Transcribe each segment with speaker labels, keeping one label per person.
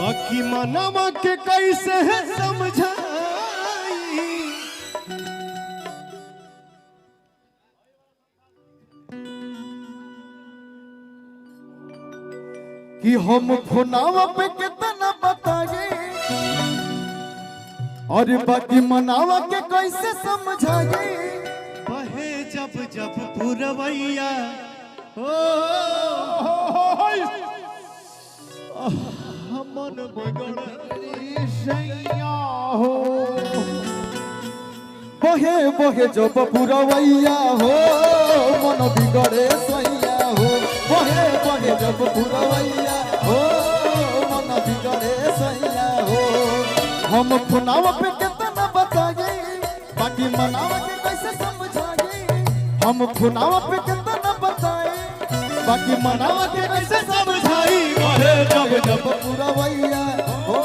Speaker 1: बाकी मनवा के कैसे है समझाई कि हम फोनावा पे कितना बताए और बाकी मनावा के कैसे समझाए बहे जब जब पुरवैया हो मन बिगड़े सैया हो बहे बहे जब पुरवैया हो मन बिगड़े सैया हो बहे बहे जब पुरवैया हो मन बिगड़े सैया हो हम खुनावा पे कितना बताए बाकी मनावा के कैसे समझाए हम खुनावा पे कितना बताए बाकी मनावा के कैसे समझाई बहे जब जब पुरवैया हो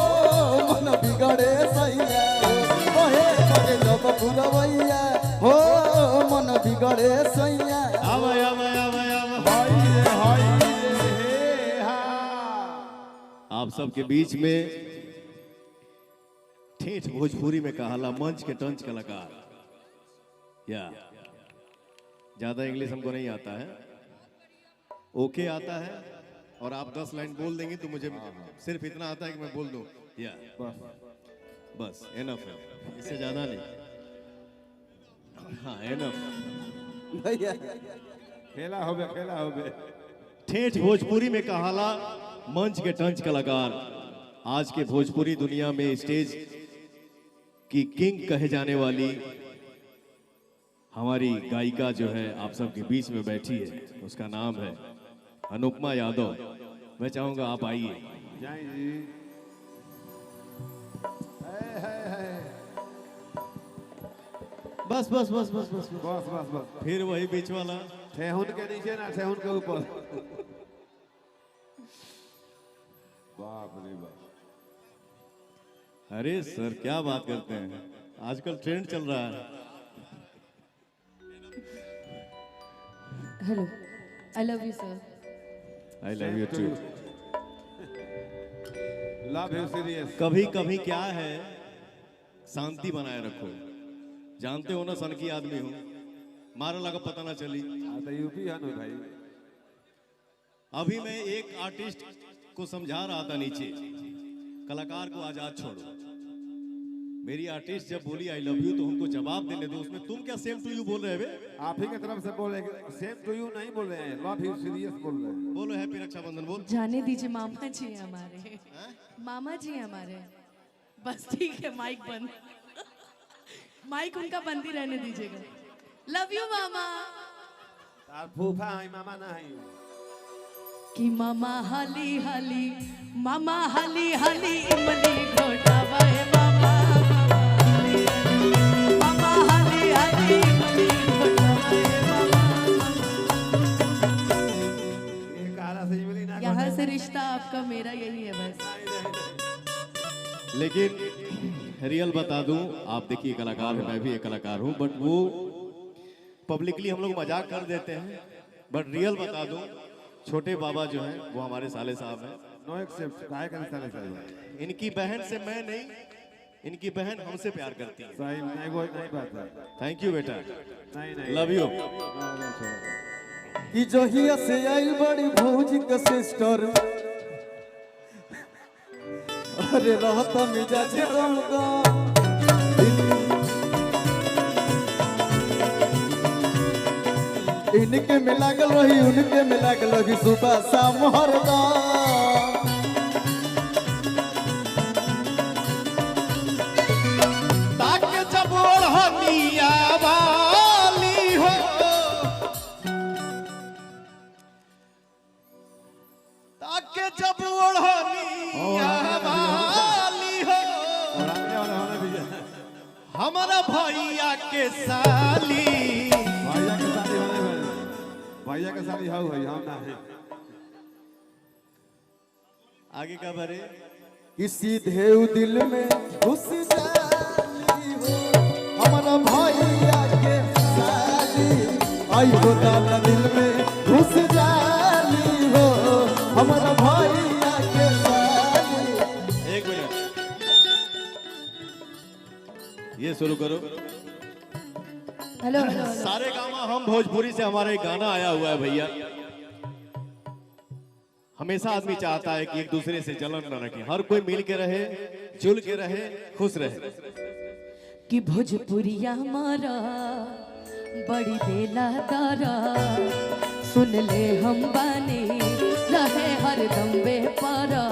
Speaker 1: मन बिगड़े सैया बहे बहे जब पुरवैया हो मन बिगड़े सैया आवे आवे आवे आवे हाय रे हा आप सबके बीच में ठेठ भोजपुरी में कहाला मंच के टंच कलाकार या ज्यादा इंग्लिश हमको नहीं आता है ओके आता है और आप 10 लाइन बोल देंगे तो मुझे सिर्फ इतना आता है कि मैं बोल दूं या बस एनफ है इससे ज्यादा नहीं हाँ एनफ भैया खेला हो गए ठेठ भोजपुरी में कहाला मंच के टंच कलाकार आज के भोजपुरी दुनिया में स्टेज की किंग कहे जाने वाली हमारी गायिका जो है आप सबके बीच में बैठी है उसका नाम है अनुपमा यादव। मैं चाहूंगा आप आइए। बस बस बस बस बस बस बस बस फिर वही बीच वाला ठेहुन के नीचे ना ठेहुन के ऊपर बाप रे बाप। अरे सर क्या बात करते हैं आजकल ट्रेंड चल रहा है।
Speaker 2: Hello I love you sir.
Speaker 1: I love you too.
Speaker 3: Love you serious.
Speaker 1: कभी कभी क्या है शांति बनाए रखो जानते हो ना सन की आदमी हूँ मारा लगा पता ना चली।
Speaker 3: तो यूपी है ना भाई।
Speaker 1: अभी मैं एक आर्टिस्ट को समझा रहा था नीचे कलाकार को आजाद छोड़ो। मेरी आर्टिस्ट जब बोली आई लव यू तो हमको जवाब देने दो उसमें तुम क्या सेम टू यू बोल रहे हैं।
Speaker 3: आप ही की तरफ से बोल रहे हैं सेम टू यू नहीं बोल रहे हैं लव यू सीरियस बोल रहे हैं।
Speaker 1: बोलो हैप्पी रक्षाबंधन बोल।
Speaker 2: जाने दीजिए मामा जी हमारे मामा जी हमारे बस ठीक है माइक बंद माइक उनका बंद ही रहने दीजिएगा। लव यू मामा।
Speaker 3: तार फूफा है मामा ना है
Speaker 2: कि मामा हाली हाली इमली घोटावा है मामा मामा हाली इमली घोटावा है मामा।
Speaker 3: ये काला से इमली ना
Speaker 2: यहाँ से रिश्ता आपका मेरा यही है बस।
Speaker 1: लेकिन रियल बता दूं आप देखिए कलाकार है मैं भी एक कलाकार हूं बट वो पब्लिकली हम लोग मजाक कर देते हैं बट रियल बता दूं छोटे बाबा जो हैं वो हमारे साले साहब हैं।
Speaker 3: नो एक्सेप्ट काहे का साले साहब।
Speaker 1: इनकी बहन से मैं नहीं इनकी बहन हमसे प्यार करती है।
Speaker 3: सही नहीं वो नहीं बात है।
Speaker 1: थैंक यू बेटा
Speaker 3: नहीं
Speaker 1: लव यू।
Speaker 4: कि जहिया से आई बड़ी भौजी का सिस्टर अरे रहता मिजाज गमगा इनके में लागल रही उनके में लागल रही सुबह शाम हरदम
Speaker 1: ताके जब ओढ़निया वाली हो ताके जब ओढ़निया वाली हो हमारा भैया के साली
Speaker 3: भैया के साली हाउ है हम ना है।
Speaker 1: आगे का भरे
Speaker 4: कि सीधे दिल में घुस जाली हो हमारा भैया के साली आई हो दादा दिल में घुस जाली हो हमारा भैया के साली
Speaker 5: शुरू करो।
Speaker 2: हेलो हेलो
Speaker 5: सारे गामा हम भोजपुरी से हमारा एक गाना आया हुआ है भैया। हमेशा आदमी चाहता है कि एक दूसरे से जलन न रखे, हर कोई मिल के रहे, जुल के रहे, खुश रहे।
Speaker 2: कि भोजपुरिया हमारा बड़ी बेला दारा, सुन ले हम बानी रहे हर दम बेपारा।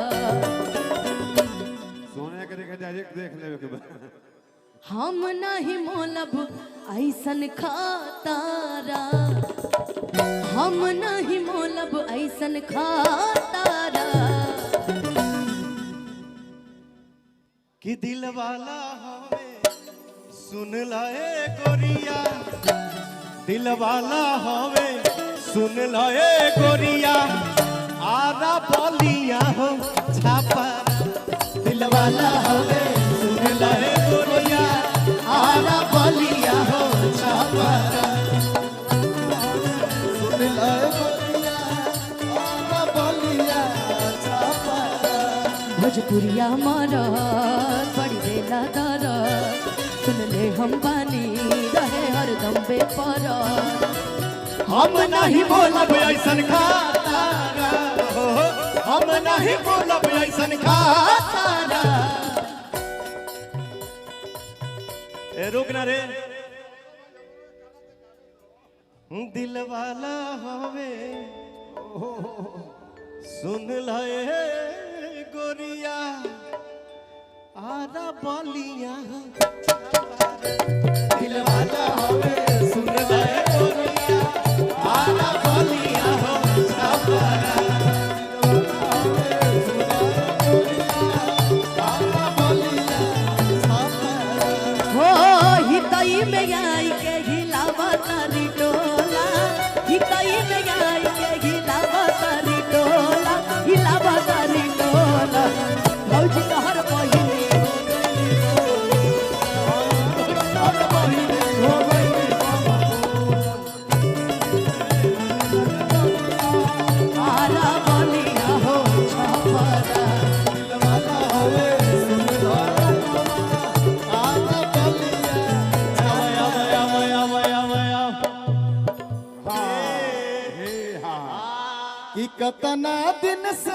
Speaker 3: सोनिया के देखे डायरेक्ट देख लेवे के बाद
Speaker 2: हम नहीं मोलब ऐसन खातारा, हम नहीं मोलब ऐसन खातारा।
Speaker 5: कि दिल वाला हमें सुन लाए गोरिया, दिल वाला हमें सुन लाए गोरिया, आरा बोलिया हो छापा। दिल वाला हमें सुन लाए गोरिया, आरा बोलिया हो छापा।
Speaker 4: सुन लाए बोलिया, आना बोलिया छापा।
Speaker 2: भोजपुरिया हमारा बड़ी बेला दारा, सुन ले हम बानी रहे हर दम बेपारा।
Speaker 5: हम नहीं बोलब ऐसन खातारा, हम नहीं बोलब ऐसन खातारा। ए रुक ना रे। दिल वाला हमें सुन लाए गोरिया, आरा बोलिया। दिल वाला हमें सुन लाए गोरिया, आरा बोलिया हो छापरा।
Speaker 2: हो हितई में आई के हिलावा तारी टोला, हितई में आई के हिलावा तारी टोला, हिलावा तारी टोला। भौजी तोहर बहिनी हो गई, आरा बोलिया हो छापरा।
Speaker 4: कि कतना दिन से